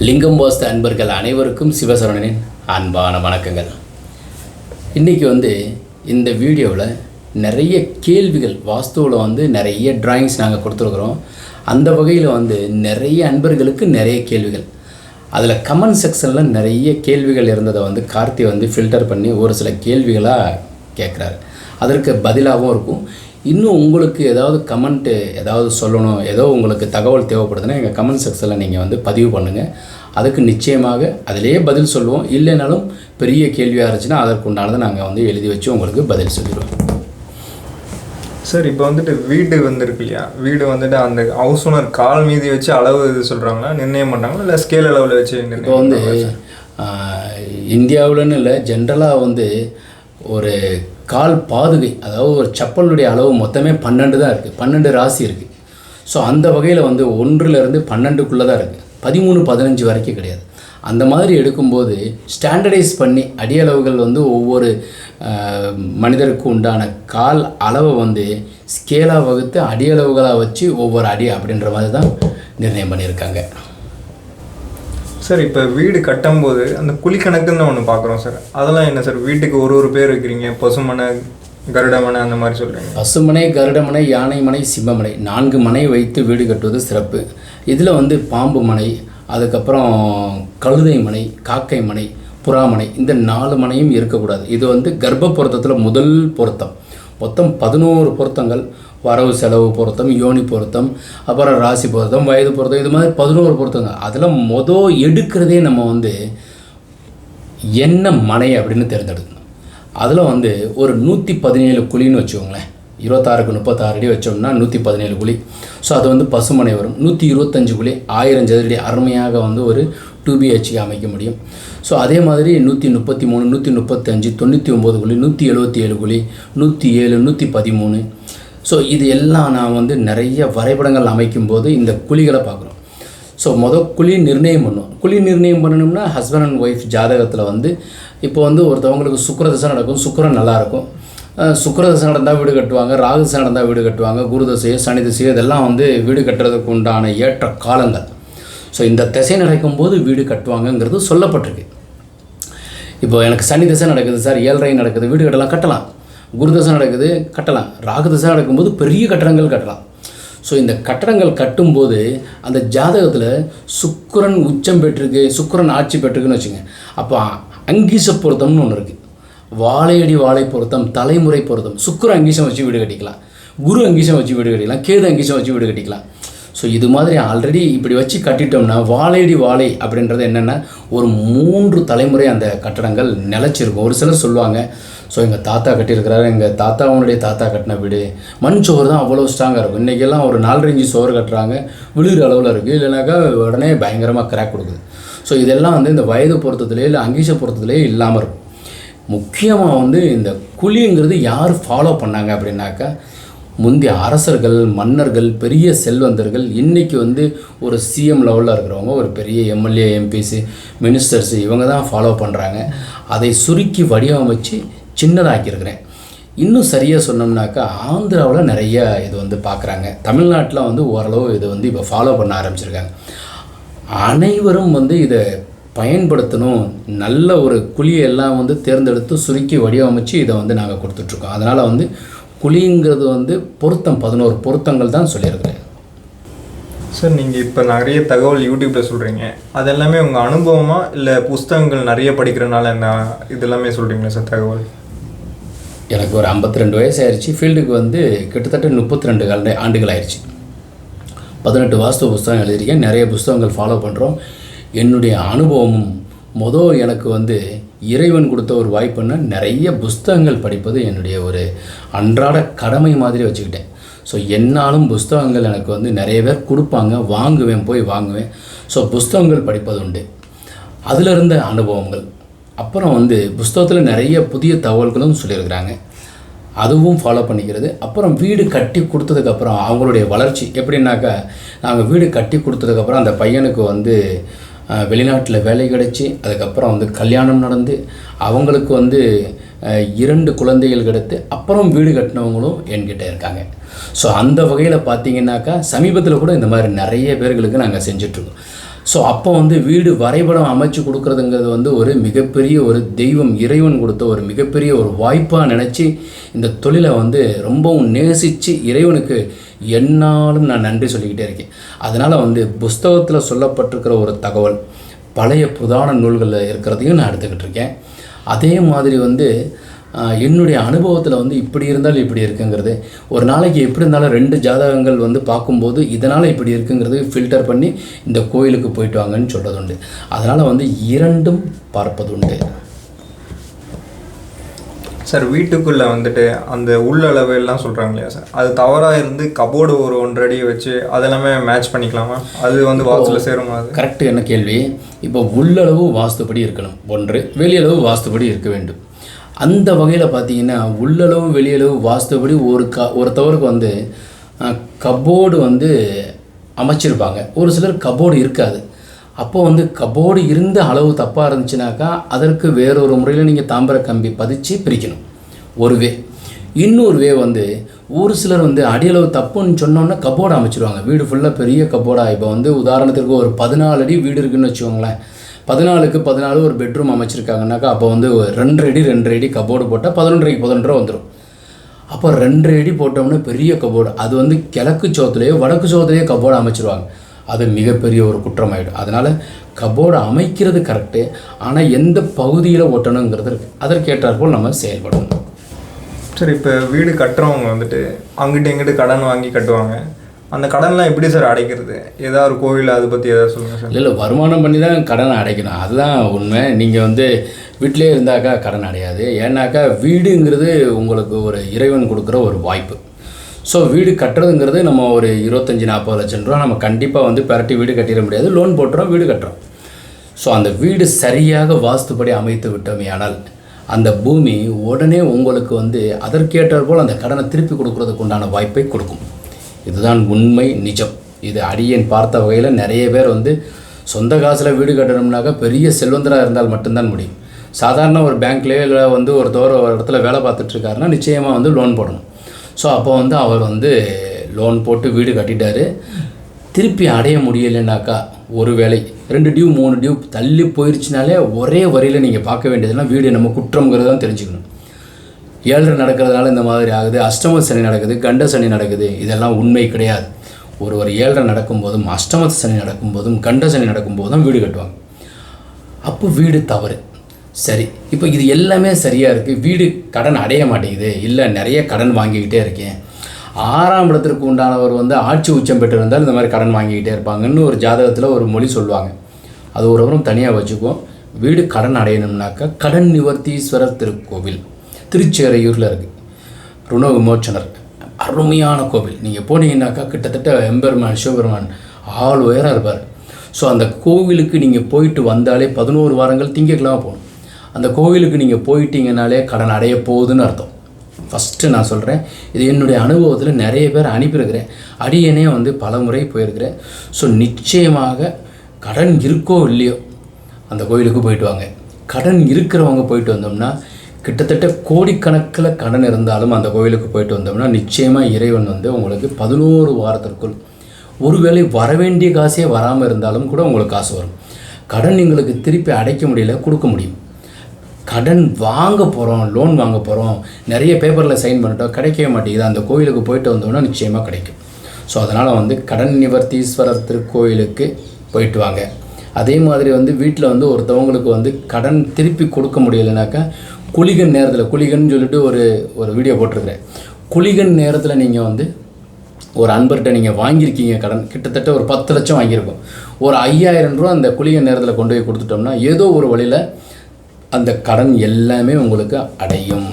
லிங்கம் வாஸ்து அன்பர்கள் அனைவருக்கும் சிவசரவணனின் அன்பான வணக்கங்கள். இன்றைக்கி இந்த வீடியோவில் நிறைய கேள்விகள் வாஸ்துவில் நிறைய டிராயிங்ஸ் நாங்கள் கொடுத்துருக்குறோம். அந்த வகையில் நிறைய அன்பர்களுக்கு நிறைய கேள்விகள், அதில் கமெண்ட் செக்ஷனில் நிறைய கேள்விகள் இருந்ததை கார்த்தி ஃபில்டர் பண்ணி ஒரு சில கேள்விகளாக கேட்குறாரு. அதற்கு பதிலாகவும் இருக்கும். இன்னும் உங்களுக்கு ஏதாவது கமெண்ட்டு ஏதாவது சொல்லணும், ஏதோ உங்களுக்கு தகவல் தேவைப்படுதுன்னா எங்கள் கமெண்ட் செக்ஷனில் நீங்கள் பதிவு பண்ணுங்கள். அதுக்கு நிச்சயமாக அதிலே பதில் சொல்லுவோம். இல்லைனாலும் பெரிய கேள்வியாக இருந்துச்சுன்னா அதற்கு உண்டானதை நாங்கள் எழுதி வச்சு உங்களுக்கு பதில் சொல்லிடுவோம். சார், இப்போ வீடு இருக்கு இல்லையா, வீடு அந்த ஹவுஸ் ஓனர் கால் மீதி வச்சு அளவு இது சொல்கிறாங்களா, நிர்ணயம் பண்ணுறாங்களா, இல்லை ஸ்கேல் அளவில் வச்சு? இப்போ இந்தியாவில்னு இல்லை, ஜென்ரலாக ஒரு கால் பாதுகை, அதாவது ஒரு செப்பலுடைய அளவு மொத்தமே 12 தான் இருக்குது. 12 ராசி இருக்குது. ஸோ அந்த வகையில் 1லேருந்து 12க்குள்ளே தான் இருக்குது. 13, 15 வரைக்கும் கிடையாது. அந்த மாதிரி எடுக்கும்போது ஸ்டாண்டர்டைஸ் பண்ணி அடியளவுகள் ஒவ்வொரு மனிதருக்கும் உண்டான கால் அளவை ஸ்கேலாக வகுத்து அடியளவுகளாக வச்சு ஒவ்வொரு அடி அப்படின்ற மாதிரி தான் நிர்ணயம் பண்ணியிருக்காங்க. சார், இப்போ வீடு கட்டும்போது அந்த குழிக்கணக்குன்னு ஒன்று பார்க்குறோம் சார். அதெல்லாம் என்ன சார்? வீட்டுக்கு ஒரு பேர் வைக்கிறீங்க, பசுமனை, கருடமனை அந்த மாதிரி சொல்கிறீங்க. பசுமனை, கருடமனை, யானை மனை, சிம்மமனை 4 மனை வைத்து வீடு கட்டுவது சிறப்பு. இதில் பாம்பு மனை, அதுக்கப்புறம் கழுதை மனை, காக்கை மனை, புறாமனை, இந்த 4 மனையும் இருக்கக்கூடாது. இது கர்ப்ப பொருத்தத்தில் முதல் பொருத்தம். மொத்தம் 11 பொருத்தங்கள். வரவு செலவு பொருத்தம், யோனி பொருத்தம், அப்புறம் ராசி பொருத்தம், வயது பொருத்தம், இது மாதிரி 11 பொருத்தங்க. அதில் எடுக்கிறதே நம்ம என்ன மனை அப்படின்னு தேர்ந்தெடுக்கணும். அதில் ஒரு 117 குழின்னு வச்சுக்கோங்களேன். 26க்கு 36 அடி வச்சோம்னா 117 குழி. ஸோ அது பசுமனை வரும். 125 குழி 1000 சதுரடி அருமையாக ஒரு 2BH அமைக்க முடியும். ஸோ அதே மாதிரி 133, 135, 99 குழி, 177 குழி, 107, 113. ஸோ இது எல்லாம் நான் நிறைய வரைபடங்கள் அமைக்கும்போது இந்த குழிகளை பார்க்குறோம். ஸோ குழி நிர்ணயம் பண்ணும். குழி நிர்ணயம் பண்ணணும்னா ஹஸ்பண்ட் அண்ட் ஒய்ஃப் ஜாதகத்தில் இப்போ ஒருத்தவங்களுக்கு சுக்கிர தசை நடக்கும், சுக்கிரன் நல்லாயிருக்கும். சுக்கிர தசை நடந்தால் வீடு கட்டுவாங்க, ராகு தசை நடந்தால் வீடு கட்டுவாங்க, குரு தசையோ சனி தசையோ இதெல்லாம் வீடு கட்டுறதுக்கு உண்டான ஏற்ற காலங்கள். ஸோ இந்த திசை நடக்கும்போது வீடு கட்டுவாங்கங்கிறது சொல்லப்பட்டிருக்கு. இப்போ எனக்கு சனி தசை நடக்குது சார், 7.5 நடக்குது, வீடு கட்டலாம். குரு தசை நடக்குது, கட்டலாம். ராகு தசை நடக்கும்போது பெரிய கட்டடங்கள் கட்டலாம். ஸோ இந்த கட்டடங்கள் கட்டும்போது அந்த ஜாதகத்தில் சுக்கிரன் உச்சம் பெற்றிருக்கு, சுக்கிரன் ஆட்சி பெற்றிருக்குன்னு வச்சுங்க. அப்போ அங்கீச பொருத்தம்னு ஒன்று இருக்குது. வாழையடி வாழை பொருத்தம், தலைமுறை பொருத்தம். சுக்கிரன் அங்கீசம் வச்சு வீடு கட்டிக்கலாம், குரு அங்கீசம் வச்சு வீடு கட்டிக்கலாம், கேது அங்கீசம் வச்சு வீடு கட்டிக்கலாம். ஸோ இது மாதிரி ஆல்ரெடி இப்படி வச்சு கட்டிட்டோம்னா வாழையடி வாழை அப்படின்றது என்னென்னா ஒரு 3 தலைமுறை அந்த கட்டடங்கள் நிலச்சிருக்கும். ஒரு சிலர் சொல்லுவாங்க, ஸோ எங்கள் தாத்தா கட்டியிருக்கிறாரு, எங்கள் தாத்தாவுடைய தாத்தா கட்டின வீடு மண் சோறு தான் அவ்வளோ ஸ்ட்ராங்காக இருக்கும். இன்றைக்கெல்லாம் ஒரு 4 இன்ச்சு சோறு கட்டுறாங்க, விழுகிற அளவில் இருக்குது, இல்லைனாக்கா உடனே பயங்கரமாக கிராக் கொடுக்குது. ஸோ இதெல்லாம் இந்த வயது பொருத்தத்திலே இல்லை அங்கீச பொருத்தத்திலே இல்லாமல் இருக்கும். முக்கியமாக இந்த குழிங்கிறது யார் ஃபாலோ பண்ணாங்க அப்படின்னாக்கா, முந்தைய அரசர்கள், மன்னர்கள், பெரிய செல்வந்தர்கள், இன்றைக்கி ஒரு சிஎம் லெவலில் இருக்கிறவங்க, ஒரு பெரிய எம்எல்ஏ, எம்பிசி, மினிஸ்டர்ஸு, இவங்க தான் ஃபாலோ பண்ணுறாங்க. அதை சுருக்கி வடிவமைச்சு சின்னதாக்கியிருக்கிறேன். இன்னும் சரியாக சொன்னோம்னாக்கா ஆந்திராவில் நிறைய இது பார்க்குறாங்க. தமிழ்நாட்டில் ஓரளவு இது இப்போ ஃபாலோ பண்ண ஆரம்பிச்சிருக்காங்க. அனைவரும் இதை பயன்படுத்தணும். நல்ல ஒரு குழியெல்லாம் தேர்ந்தெடுத்து சுருக்கி வடிவமைச்சு இதை நாங்கள் கொடுத்துட்ருக்கோம். அதனால் குழிங்கிறது பொருத்தம் 11 பொருத்தங்கள் தான் சொல்லியிருக்கிறேன். சார், நீங்கள் இப்போ நிறைய தகவல் யூடியூப்பில் சொல்கிறீங்க, அது எல்லாமே உங்கள் அனுபவமாக இல்லை புஸ்தகங்கள் நிறைய படிக்கிறனால என்ன இதெல்லாமே சொல்கிறீங்களா சார் தகவல்? எனக்கு ஒரு 52 வயசு ஆயிடுச்சு. ஃபீல்டுக்கு கிட்டத்தட்ட 32 ஆண்டுகள் ஆயிடுச்சு. 18 வாஸ்து புஸ்தகம் எழுதியிருக்கேன். நிறைய புஸ்தகங்கள் ஃபாலோ பண்ணுறோம். என்னுடைய அனுபவமும் எனக்கு இறைவன் கொடுத்த ஒரு வாய்ப்புன்னா நிறைய புஸ்தகங்கள் படிப்பது என்னுடைய ஒரு அன்றாட கடமை மாதிரி வச்சுக்கிட்டேன். ஸோ என்னாலும் புஸ்தகங்கள் எனக்கு நிறைய பேர் கொடுப்பாங்க, வாங்குவேன், போய் வாங்குவேன். ஸோ புஸ்தகங்கள் படிப்பது உண்டு. அதில் இருந்த அனுபவங்கள். அப்புறம் புஸ்தகத்தில் நிறைய புதிய தகவல்களும் சொல்லியிருக்கிறாங்க, அதுவும் ஃபாலோ பண்ணிக்கிறது. அப்புறம் வீடு கட்டி கொடுத்ததுக்கப்புறம் அவங்களுடைய வளர்ச்சி எப்படின்னாக்கா, நாங்கள் வீடு கட்டி கொடுத்ததுக்கப்புறம் அந்த பையனுக்கு வெளிநாட்டில் வேலை கிடச்சி, அதுக்கப்புறம் கல்யாணம் நடந்து அவங்களுக்கு 2 குழந்தைகள் கிடைத்து அப்புறம் வீடு கட்டினவங்களும் என்கிட்ட இருக்காங்க. ஸோ அந்த வகையில் பார்த்தீங்கன்னாக்கா சமீபத்தில் கூட இந்த மாதிரி நிறைய பேர்களுக்கு நாங்கள் செஞ்சிட்ருக்கோம். ஸோ அப்போ வந்து வீடு வரைபடம் அமைச்சு கொடுக்குறதுங்கிறது வந்து ஒரு மிகப்பெரிய ஒரு தெய்வம், இறைவன் கொடுத்த ஒரு மிகப்பெரிய ஒரு வாய்ப்பாக நினச்சி இந்த தொழிலை வந்து ரொம்பவும் நேசித்து இறைவனுக்கு என்னாலும் நான் நன்றி சொல்லிக்கிட்டே இருக்கேன். அதனால் வந்து புஸ்தகத்தில் சொல்லப்பட்டிருக்கிற ஒரு தகவல் பழைய புராண நூல்களில் இருக்கிறதையும் நான் எடுத்துக்கிட்டு இருக்கேன். அதே மாதிரி வந்து என்னுடைய அனுபவத்தில் வந்து இப்படி இருந்தால் இப்படி இருக்குங்கிறது, ஒரு நாளைக்கு எப்படி இருந்தாலும் 2 ஜாதகங்கள் வந்து பார்க்கும்போது இதனால் இப்படி இருக்குங்கிறது ஃபில்டர் பண்ணி இந்த கோயிலுக்கு போயிட்டு வாங்கன்னு சொல்கிறது உண்டு. அதனால் வந்து 2ம் பார்ப்பது உண்டு. சார் வீட்டுக்குள்ளே வந்துட்டு அந்த உள்ளளவு எல்லாம் சொல்கிறாங்க இல்லையா சார், அது தவறாக இருந்து கபோர்டு ஒரு 1.5 அடி வச்சு அதெல்லாமே மேட்ச் பண்ணிக்கலாமா? அது வந்து வாஸ்துவில் சேருமா? அது கரெக்டு. என்ன கேள்வி. இப்போ உள்ளளவு வாஸ்துப்படி இருக்கணும் ஒன்று, வெளியளவு வாஸ்துப்படி இருக்க வேண்டும். அந்த வகையில் பார்த்தீங்கன்னா உள்ளளவு வெளியளவு வாஸ்துபடி ஒருத்தவருக்கு வந்து கபோர்டு வந்து அமைச்சிருப்பாங்க, ஒரு சிலர் கபோர்டு இருக்காது. அப்போது வந்து கபோர்டு இருந்த அளவு தப்பாக இருந்துச்சுனாக்கா அதற்கு வேறொரு முறையில் நீங்கள் தாம்பர கம்பி பதிச்சு பிரிக்கணும், ஒரு வே. இன்னொரு வே வந்து ஒரு சிலர் வந்து அடியளவு தப்புன்னு சொன்னோன்னா கபோர்டு அமைச்சிருவாங்க, வீடு ஃபுல்லாக பெரிய கபோர்டாக. இப்போ வந்து உதாரணத்திற்கு ஒரு 14 அடி வீடு இருக்குதுன்னு வச்சுக்கோங்களேன், 14க்கு 14 ஒரு பெட்ரூம் அமைச்சிருக்காங்கனாக்கா அப்போ வந்து 2 அடி கபோர்டு போட்டால் 11க்கு 11 வந்துடும். அப்போ 2 அடி போட்டோம்னா பெரிய கபோர்டு, அது வந்து கிழக்கு சோத்துலேயோ வடக்கு சோத்துலேயோ கபோர்டு அமைச்சிருவாங்க, அது மிகப்பெரிய ஒரு குற்றமாயிடும். அதனால் கபோர்டு அமைக்கிறது கரெக்டு, ஆனால் எந்த பகுதியில் ஒட்டணுங்கிறது இருக்குது, அதற்கேற்றாற்போல் நம்ம செயல்படணும். சரி, இப்போ வீடு கட்டுறவங்க வந்துட்டு அங்கிட்டு எங்கிட்டு கடன் வாங்கி கட்டுவாங்க, அந்த கடன்லாம் எப்படி சார் அடைக்கிறது? ஏதாவது ஒரு கோவில் அதை பற்றி ஏதாவது சொல்லுங்கள் சார். இல்லை, வருமானம் பண்ணி தான் கடனை அடைக்கணும், அதுதான் உண்மை. நீங்கள் வந்து வீட்டிலே இருந்தாக்கா கடன் அடையாது. ஏன்னாக்கா வீடுங்கிறது உங்களுக்கு ஒரு இறைவன் கொடுக்குற ஒரு வாய்ப்பு. ஸோ வீடு கட்டுறதுங்கிறது நம்ம ஒரு 25-40 லட்சம் ரூபா நம்ம கண்டிப்பாக வந்து பெரட்டி வீடு கட்டிட முடியாது, லோன் போட்டுறோம் வீடு கட்டுறோம். ஸோ அந்த வீடு சரியாக வாஸ்துப்படி அமைத்து விட்டோமே ஆனால் அந்த பூமி உடனே உங்களுக்கு வந்து அதற்கேற்றாற்போல் அந்த கடனை திருப்பி கொடுக்குறதுக்கு உண்டான வாய்ப்பை கொடுக்கும். இதுதான் உண்மை, நிஜம். இது அடியேன் பார்த்த வகையில் நிறைய பேர் வந்து சொந்த காசில் வீடு கட்டணும்னாக்கா பெரிய செல்வந்தராக இருந்தால் மட்டும்தான் முடியும். சாதாரண ஒரு பேங்க்லேயே இல்லை வந்து ஒரு இடத்துல வேலை பார்த்துட்ருக்காருன்னா நிச்சயமாக வந்து லோன் போடணும். ஸோ அப்போ வந்து அவர் வந்து லோன் போட்டு வீடு கட்டிட்டார், திருப்பி அடைய முடியலைன்னாக்கா ஒரு வேலை 2 டியூ 3 டியூ தள்ளி போயிடுச்சுனாலே ஒரே வரியில் நீங்கள் பார்க்க வேண்டியதுன்னா வீடு நம்ம குற்றங்கிறது தான் தெரிஞ்சுக்கணும். 7 நடக்கிறதுனால இந்த மாதிரி ஆகுது, அஷ்டம சனி நடக்குது, கண்ட சனி நடக்குது, இதெல்லாம் உண்மை கிடையாது. ஒரு 7 நடக்கும்போதும் அஷ்டம சனி நடக்கும்போதும் கண்ட சனி நடக்கும்போதும் வீடு கட்டுவாங்க. அப்போ வீடு தவறு. சரி, இப்போ இது எல்லாமே சரியாக இருக்குது, வீடு கடன் அடைய மாட்டேங்குது, இல்லை நிறைய கடன் வாங்கிக்கிட்டே இருக்கேன். 6ஆம் இடத்திற்கு உண்டானவர் வந்து ஆட்சி உச்சம் பெற்றிருந்தால் இந்த மாதிரி கடன் வாங்கிக்கிட்டே இருப்பாங்கன்னு ஒரு ஜாதகத்தில் ஒரு மொழி சொல்லுவாங்க. அது ஒரு புறம் தனியாக வச்சுக்குவோம். வீடு கடன் அடையணும்னாக்கா கடன் நிவர்த்தீஸ்வரர் திருக்கோவில் திருச்சேரையூரில் இருக்குது, ருண விமோச்சனர், அருமையான கோவில். நீங்கள் போனீங்கன்னாக்கா கிட்டத்தட்ட எம்பெருமான் சிவபெருமான் ஆள் உயரம் இருப்பார். ஸோ அந்த கோவிலுக்கு நீங்கள் போயிட்டு வந்தாலே 11 வாரங்கள் திங்கக்கிழமை போகணும். அந்த கோவிலுக்கு நீங்கள் போயிட்டீங்கனாலே கடன் அடைய போகுதுன்னு அர்த்தம். ஃபஸ்ட்டு நான் சொல்கிறேன், இது என்னுடைய அனுபவத்தில் நிறைய பேர் அனுப்பியிருக்கிறேன், அடியனே வந்து பல முறை போயிருக்கிறேன். ஸோ நிச்சயமாக கடன் இருக்கோ இல்லையோ அந்த கோவிலுக்கு போயிட்டு வாங்க. கடன் இருக்கிறவங்க போயிட்டு வந்தோம்னா கிட்டத்தட்ட கோடிக்கணக்கில் கடன் இருந்தாலும் அந்த கோவிலுக்கு போயிட்டு வந்தோம்னா நிச்சயமாக இறைவன் வந்து உங்களுக்கு 11 வாரத்திற்குள் ஒருவேளை வரவேண்டிய காசே வராமல் இருந்தாலும் கூட உங்களுக்கு காசு வரும். கடன் எங்களுக்கு திருப்பி அடைக்க முடியல, கொடுக்க முடியும். கடன் வாங்க போகிறோம், லோன் வாங்க போகிறோம், நிறைய பேப்பரில் சைன் பண்ணிட்டோம், கிடைக்கவே மாட்டேங்குது, அந்த கோயிலுக்கு போயிட்டு வந்தோம்னா நிச்சயமாக கிடைக்கும். ஸோ அதனால் வந்து கடன் நிவர்த்தீஸ்வரர் திருக்கோயிலுக்கு போயிட்டு வாங்க. அதே மாதிரி வந்து வீட்டில் வந்து ஒருத்தவங்களுக்கு வந்து கடன் திருப்பி கொடுக்க முடியலைனாக்கா குளிகன் நேரத்தில், குளிகன் சொல்லிட்டு ஒரு வீடியோ போட்டிருக்கிறேன். குளிகன் நேரத்தில் நீங்கள் வந்து ஒரு அன்பர்கிட்ட நீங்கள் வாங்கியிருக்கீங்க கடன், கிட்டத்தட்ட ஒரு 10 லட்சம் வாங்கியிருக்கோம், ஒரு 5000 ரூபா அந்த குளிகன் நேரத்தில் கொண்டு போய் கொடுத்துட்டோம்னா ஏதோ ஒரு வழியில் அந்த கடன் எல்லாமே உங்களுக்கு அடையும்.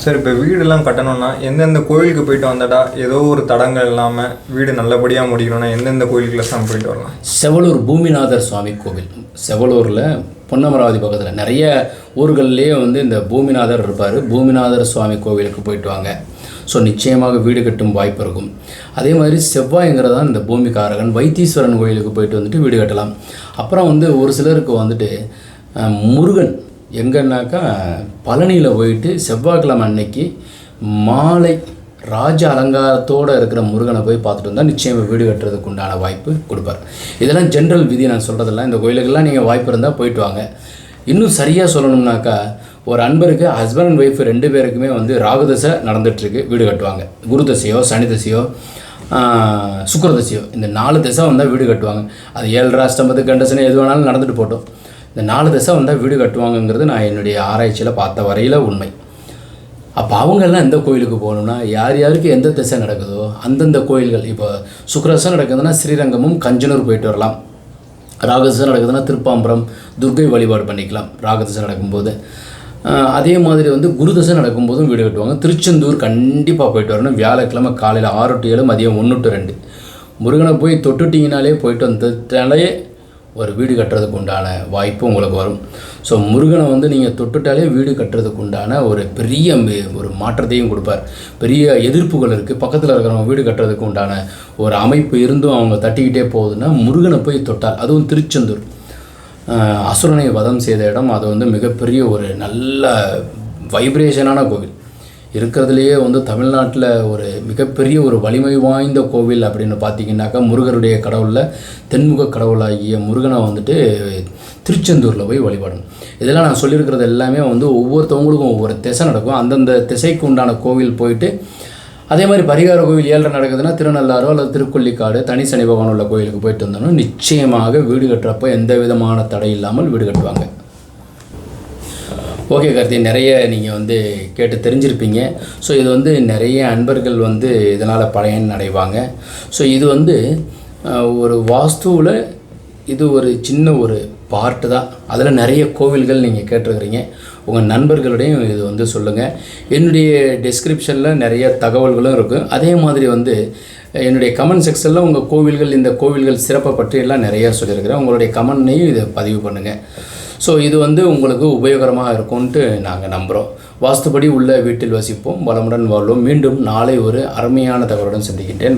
சார், இப்போ வீடெல்லாம் கட்டணும்னா எந்தெந்த கோயிலுக்கு போயிட்டு வந்தாடா ஏதோ ஒரு தடங்கள் இல்லாமல் வீடு நல்லபடியாக முடிக்கணும்னா எந்தெந்த கோயிலுக்குலாம் தான் போயிட்டு வரலாம்? செவலூர் பூமிநாதர் சுவாமி கோவில், செவலூரில் பொன்னமராவதி பக்கத்தில் நிறைய ஊர்கள்லேயே வந்து இந்த பூமிநாதர் இருப்பார். பூமிநாதர் சுவாமி கோவிலுக்கு போயிட்டு வாங்க. ஸோ நிச்சயமாக வீடு கட்டும் வாய்ப்பு இருக்கும். அதே மாதிரி செவ்வாய்ங்கிறதான் இந்த பூமிக்காரகன், வைத்தீஸ்வரன் கோயிலுக்கு போயிட்டு வந்துட்டு வீடு கட்டலாம். அப்புறம் வந்து ஒரு சிலருக்கு வந்துட்டு முருகன் எங்கன்னாக்கா பழனியில் போயிட்டு செவ்வாய்க்கிழமை அன்னைக்கு மாலை ராஜ அலங்காரத்தோடு இருக்கிற முருகனை போய் பார்த்துட்டு வந்தால் நிச்சயம் வீடு கட்டுறதுக்கு உண்டான வாய்ப்பு கொடுப்பார். இதெல்லாம் ஜென்ரல் விதி, நான் சொல்கிறதெல்லாம். இந்த கோயிலுக்கெல்லாம் நீங்கள் வாய்ப்பு இருந்தால் போயிட்டு வாங்க. இன்னும் சரியாக சொல்லணும்னாக்கா, ஒரு அன்பருக்கு ஹஸ்பண்ட் அண்ட் ஒய்ஃப் 2 பேருக்குமே வந்து ராகுதசை நடந்துகிட்ருக்கு, வீடு கட்டுவாங்க. குரு தசையோ சனி தசையோ சுக்கிரதசையோ இந்த 4 திசை வந்தால் வீடு கட்டுவாங்க. அது 7 அஷ்டமத்து கண்டசனை எது வேணாலும் நடந்துட்டு போட்டோம். இந்த 4 திசை வந்தால் வீடு கட்டுவாங்கங்கிறது நான் என்னுடைய ஆராய்ச்சியில் பார்த்த வரையில் உண்மை. அப்போ அவங்கெல்லாம் எந்த கோயிலுக்கு போகணும்னா, யார் யாருக்கு எந்த திசை நடக்குதோ அந்தந்த கோயில்கள். இப்போ சுக்கிரதசை நடக்குதுன்னா ஸ்ரீரங்கமும் கஞ்சனூர் போயிட்டு வரலாம். ராகுதசை நடக்குதுன்னா திருப்பாம்பரம் துர்க்கை வழிபாடு பண்ணிக்கலாம் ராகுதசை நடக்கும்போது. அதே மாதிரி வந்து குருதசை நடக்கும்போதும் வீடு கட்டுவாங்க. திருச்செந்தூர் கண்டிப்பாக போயிட்டு வரணும். வியாழக்கிழமை காலையில் 6 to 7, மதியம் 1 to 2. முருகனை போய் தொட்டுட்டிங்கனாலே போயிட்டு வந்துட்டாலே ஒரு வீடு கட்டுறதுக்கு உண்டான வாய்ப்பு உங்களுக்கு வரும். ஸோ முருகனை வந்து நீங்கள் தொட்டுட்டாலே வீடு கட்டுறதுக்கு உண்டான ஒரு பெரிய ஒரு மாற்றத்தையும் கொடுப்பார். பெரிய எதிர்ப்புகள் இருக்குது, பக்கத்தில் இருக்கிறவங்க வீடு கட்டுறதுக்கு உண்டான ஒரு அமைப்பு இருந்தும் அவங்க தட்டிக்கிட்டே போகுதுன்னா முருகனை போய் தொட்டால், அதுவும் திருச்செந்தூர் அசுரனை வதம் செய்த இடம், அது வந்து மிகப்பெரிய ஒரு நல்ல வைப்ரேஷனான கோவில். இருக்கிறதுலையே வந்து தமிழ்நாட்டில் ஒரு மிகப்பெரிய ஒரு வலிமை வாய்ந்த கோவில் அப்படின்னு பார்த்தீங்கன்னாக்கா, முருகருடைய கடவுளில் தென்முக கடவுளாகிய முருகனை வந்துட்டு திருச்செந்தூரில் போய் வழிபடணும். இதெல்லாம் நான் சொல்லியிருக்கிறது எல்லாமே வந்து ஒவ்வொருத்தவங்களுக்கும் ஒவ்வொரு திசை நடக்கும். அந்தந்த திசைக்கு உண்டான கோவில் போயிட்டு, அதே மாதிரி பரிகார கோவில் 7 நடக்குதுன்னா திருநள்ளாரோ அல்லது திருக்கொள்ளிக்காடு தனி சனி பகவான் உள்ள கோயிலுக்கு போயிட்டு வந்தோம்னா நிச்சயமாக வீடு கட்டுறப்போ எந்த விதமான தடை இல்லாமல் வீடு கட்டுவாங்க. ஓகே கார்த்தி, நிறைய நீங்கள் வந்து கேட்டு தெரிஞ்சிருப்பீங்க. ஸோ இது வந்து நிறைய அன்பர்கள் வந்து இதனால் பயன் அடைவாங்க. ஸோ இது வந்து ஒரு வாஸ்துவில் இது ஒரு சின்ன ஒரு பார்ட்டு தான். அதில் நிறைய கோவில்கள் நீங்கள் கேட்டிருக்கிறீங்க. உங்கள் நண்பர்களுடையும் இது வந்து சொல்லுங்கள். என்னுடைய டிஸ்கிரிப்ஷனில் நிறைய தகவல்களும் இருக்குது. அதே மாதிரி வந்து என்னுடைய கமெண்ட் செக்ஷனில் உங்கள் கோவில்கள், இந்த கோவில்கள் சிறப்பை பற்றியெல்லாம் நிறையா சொல்லியிருக்கிறேன். உங்களுடைய கமெண்ட்னையும் இதை பதிவு பண்ணுங்கள். ஸோ இது வந்து உங்களுக்கு உபயோகரமாக இருக்கும்ன்ட்டு நாங்கள் நம்புகிறோம். வாஸ்துபடி உள்ள வீட்டில் வசிப்போம், வளமுடன் வாழ்வோம். மீண்டும் நாளை ஒரு அருமையான தகவலுடன் சந்திக்கின்றேன்.